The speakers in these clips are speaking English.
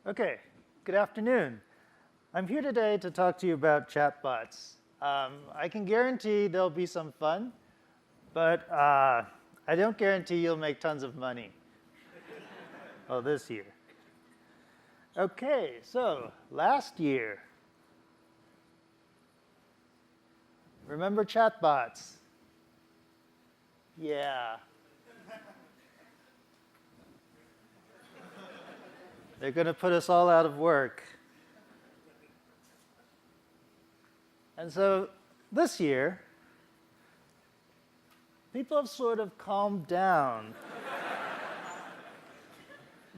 Okay, good afternoon. I'm here today to talk to you about chatbots. I can guarantee there'll be some fun, but I don't guarantee you'll make tons of money. Oh, this year. Okay, so last year. Remember chatbots? Yeah. They're going to put us all out of work. And so this year, people have sort of calmed down.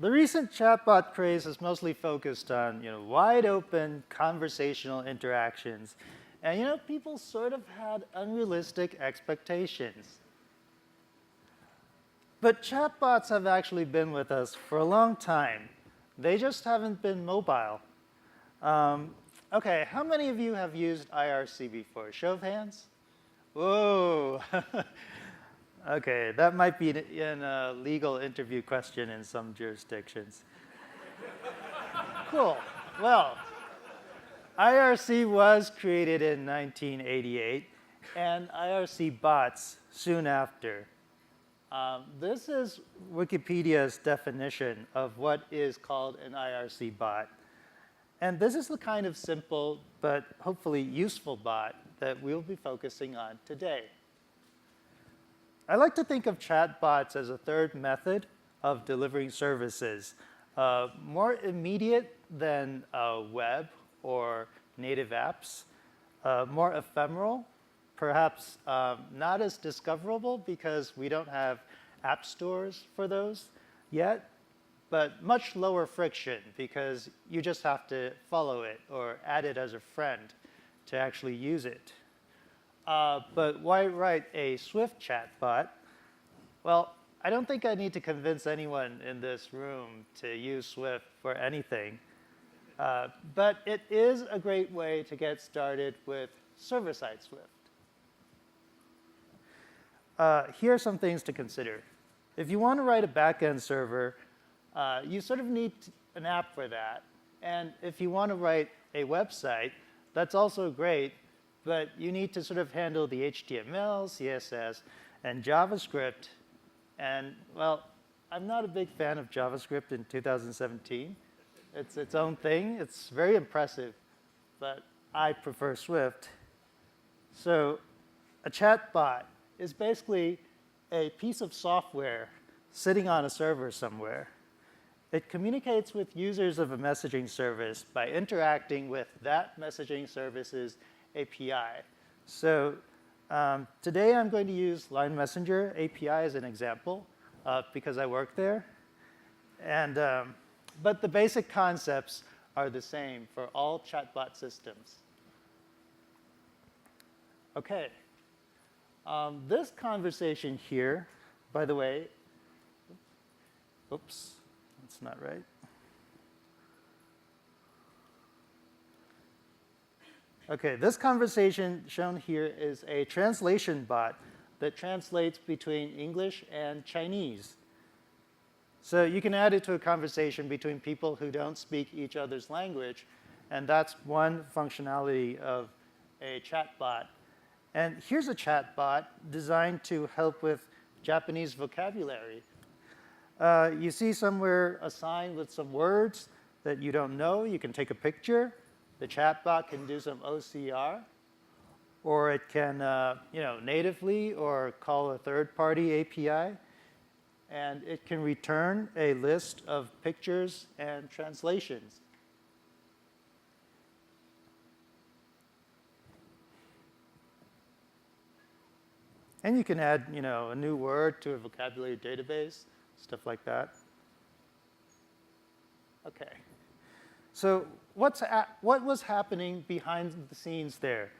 The recent chatbot craze is mostly focused on, wide open conversational interactions. And, people sort of had unrealistic expectations. But chatbots have actually been with us for a long time. They just haven't been mobile. Okay, how many of you have used IRC before? Show of hands? Whoa. Okay, that might be in a legal interview question in some jurisdictions. Cool. Well, IRC was created in 1988, and IRC bots soon after. This is Wikipedia's definition of what is called an IRC bot. And this is the kind of simple but hopefully useful bot that we'll be focusing on today. I like to think of chatbots as a third method of delivering services, more immediate than web or native apps, more ephemeral, perhaps not as discoverable because we don't have app stores for those yet, but much lower friction because you just have to follow it or add it as a friend to actually use it. But why write a Swift chatbot? Well, I don't think I need to convince anyone in this room to use Swift for anything. But it is a great way to get started with server-side Swift. Here are some things to consider. If you want to write a backend server, you sort of need an app for that. And if you want to write a website, that's also great, but you need to sort of handle the HTML, CSS, and JavaScript. And, well, I'm not a big fan of JavaScript in 2017. It's its own thing. It's very impressive, but I prefer Swift. So a chatbot is basically a piece of software sitting on a server somewhere. It communicates with users of a messaging service by interacting with that messaging service's API. So today I'm going to use Line Messenger API as an example because I work there. And, but the basic concepts are the same for all chatbot systems. OK. This conversation here, by the way, oops, that's not right. OK, this conversation shown here is a translation bot that translates between English and Chinese. So you can add it to a conversation between people who don't speak each other's language, and that's one functionality of a chatbot. And here's a chatbot designed to help with Japanese vocabulary. You see somewhere a sign with some words that you don't know. You can take a picture. The chatbot can do some OCR, or it can natively or call a third-party API. And it can return a list of pictures and translations. And you can add, a new word to a vocabulary database, stuff like that. OK. So what was happening behind the scenes there?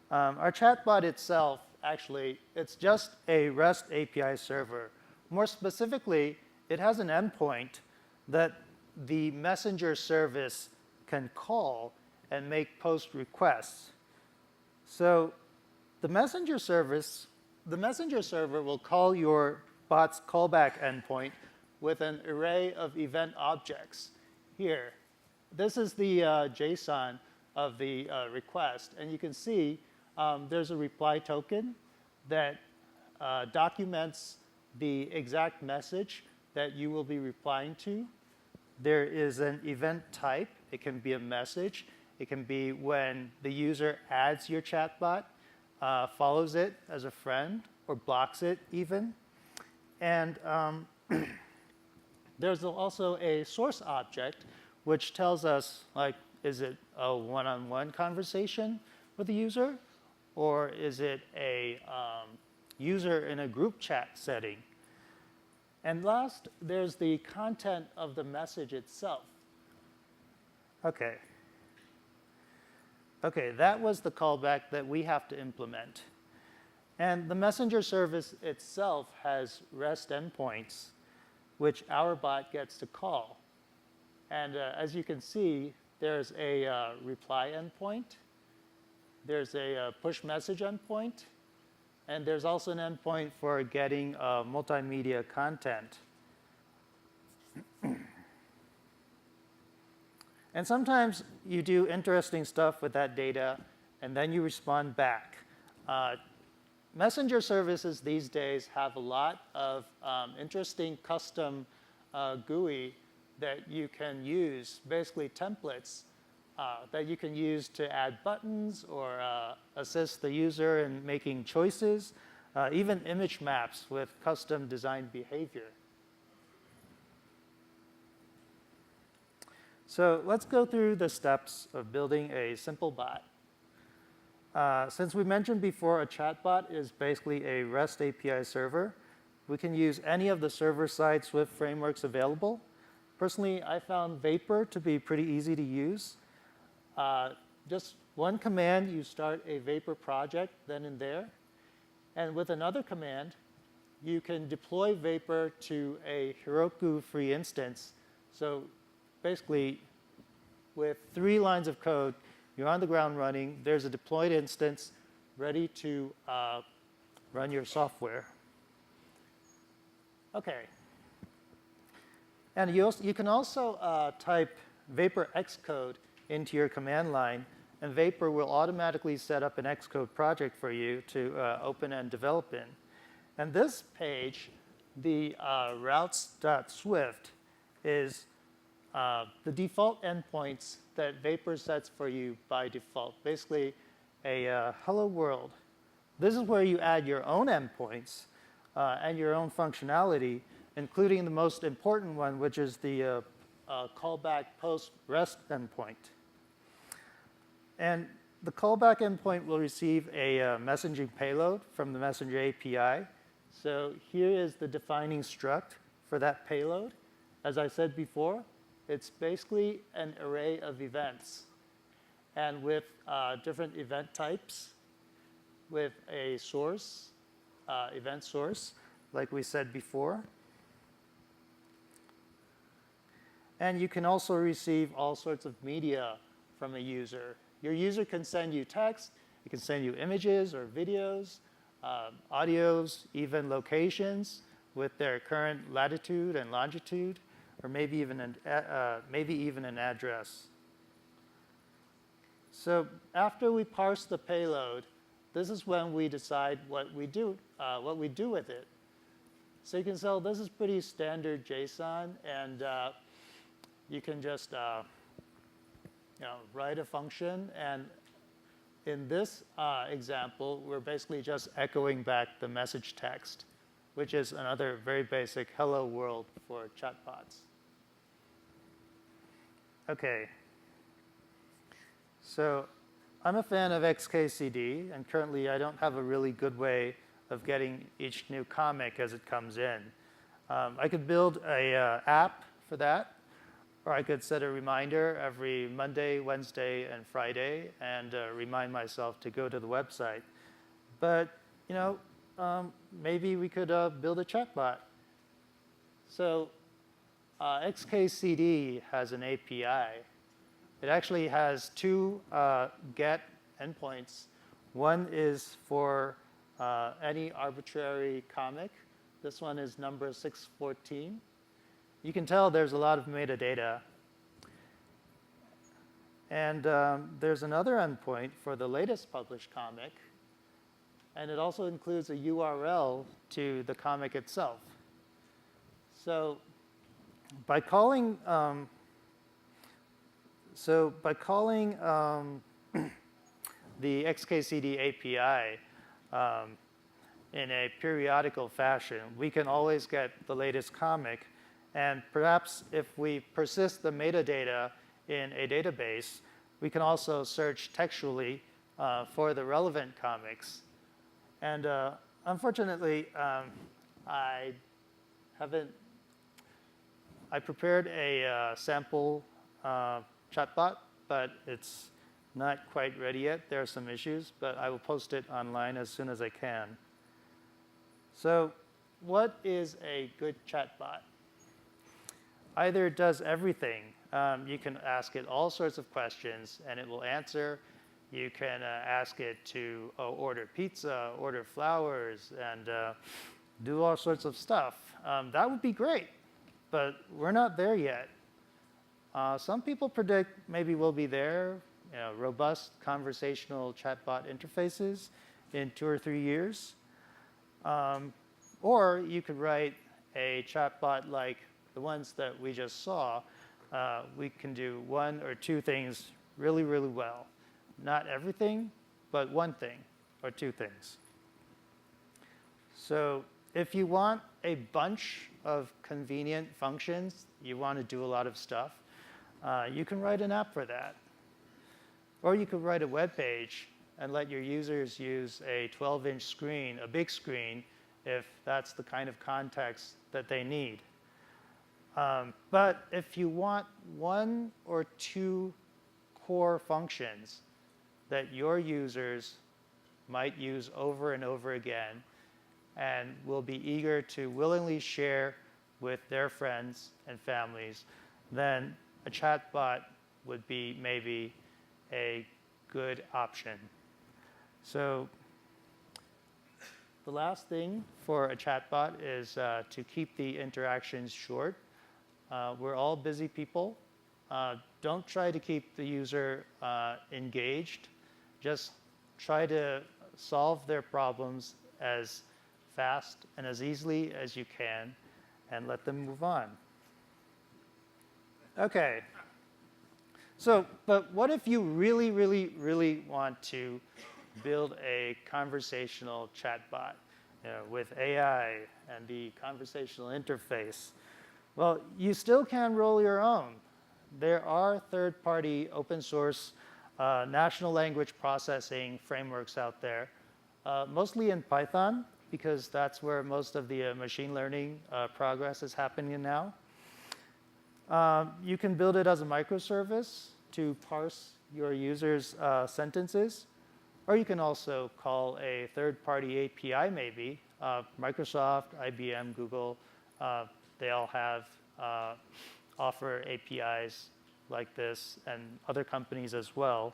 Our chatbot itself, actually, it's just a REST API server. More specifically, it has an endpoint that the messenger service can call and make post requests. So the messenger server will call your bot's callback endpoint with an array of event objects. Here, this is the JSON of the request. And you can see there's a reply token that documents the exact message that you will be replying to. There is an event type. It can be a message. It can be when the user adds your chatbot, follows it as a friend, or blocks it even. And there's also a source object, which tells us, like, is it a one-on-one conversation with the user? Or is it a user in a group chat setting? And last, there's the content of the message itself. OK. OK, that was the callback that we have to implement. And the messenger service itself has REST endpoints, which our bot gets to call. And as you can see, there's a reply endpoint. There's a push message endpoint. And there's also an endpoint for getting multimedia content. And sometimes you do interesting stuff with that data, and then you respond back. Messenger services these days have a lot of interesting custom GUI that you can use, basically templates that you can use to add buttons or assist the user in making choices, even image maps with custom designed behavior. So let's go through the steps of building a simple bot. Since we mentioned before, a chatbot is basically a REST API server. We can use any of the server-side Swift frameworks available. Personally, I found Vapor to be pretty easy to use. Just one command, you start a Vapor project then and there. And with another command, you can deploy Vapor to a Heroku free instance. So basically, with 3 lines of code, you're on the ground running. There's a deployed instance ready to run your software. OK. And you can also type Vapor Xcode into your command line, and Vapor will automatically set up an Xcode project for you to open and develop in. And this page, the routes.swift, is the default endpoints that Vapor sets for you by default, basically a hello world. This is where you add your own endpoints and your own functionality, including the most important one, which is the callback post REST endpoint. And the callback endpoint will receive a messaging payload from the Messenger API. So here is the defining struct for that payload. As I said before, it's basically an array of events. And with different event types, with a source, event source, like we said before. And you can also receive all sorts of media from a user. Your user can send you text. It can send you images or videos, audios, even locations with their current latitude and longitude, or maybe even an address. So after we parse the payload, this is when we decide what we do with it. So you can tell this is pretty standard JSON, and you can just write a function. And in this example, we're basically just echoing back the message text, which is another very basic hello world for chatbots. OK. So I'm a fan of XKCD, and currently I don't have a really good way of getting each new comic as it comes in. I could build an app for that, or I could set a reminder every Monday, Wednesday, and Friday, and remind myself to go to the website. But maybe we could build a chatbot. So XKCD has an API. It actually has 2 get endpoints. One is for any arbitrary comic. This one is number 614. You can tell there's a lot of metadata. And there's another endpoint for the latest published comic. And it also includes a URL to the comic itself. So by calling, the XKCD API in a periodical fashion, we can always get the latest comic. And perhaps if we persist the metadata in a database, we can also search textually for the relevant comics. And unfortunately, I prepared a sample chatbot, but it's not quite ready yet. There are some issues, but I will post it online as soon as I can. So what is a good chatbot? Either it does everything. You can ask it all sorts of questions, and it will answer. You can ask it to order pizza, order flowers, and do all sorts of stuff. That would be great, but we're not there yet. Some people predict maybe we'll be there, robust conversational chatbot interfaces in 2 or 3 years. Or you could write a chatbot like the ones that we just saw. We can do 1 or 2 things really, really well. Not everything, but 1 thing or 2 things. So if you want a bunch of convenient functions, you want to do a lot of stuff, you can write an app for that. Or you could write a web page and let your users use a 12-inch screen, a big screen, if that's the kind of context that they need. But if you want 1 or 2 core functions that your users might use over and over again and will be eager to willingly share with their friends and families, then a chatbot would be maybe a good option. So the last thing for a chatbot is to keep the interactions short. We're all busy people. Don't try to keep the user engaged. Just try to solve their problems as fast and as easily as you can and let them move on. OK. So, but what if you really, really, really want to build a conversational chatbot with AI and the conversational interface? Well, you still can roll your own. There are third-party open source natural language processing frameworks out there, mostly in Python, because that's where most of the machine learning progress is happening now. You can build it as a microservice to parse your users' sentences. Or you can also call a third-party API maybe. Microsoft, IBM, Google, they all offer APIs like this, and other companies as well.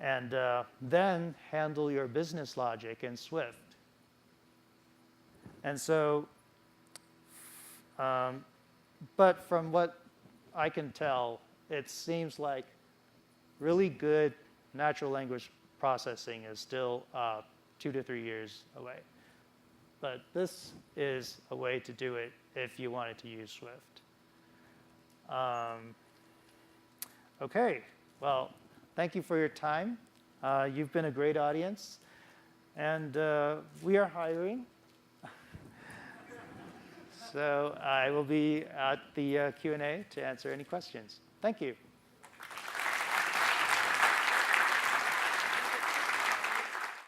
And then handle your business logic in Swift. And so, but from what I can tell, it seems like really good natural language processing is still 2 to 3 years away. But this is a way to do it if you wanted to use Swift. OK, well, thank you for your time. You've been a great audience. And we are hiring. So I will be at the Q&A to answer any questions. Thank you.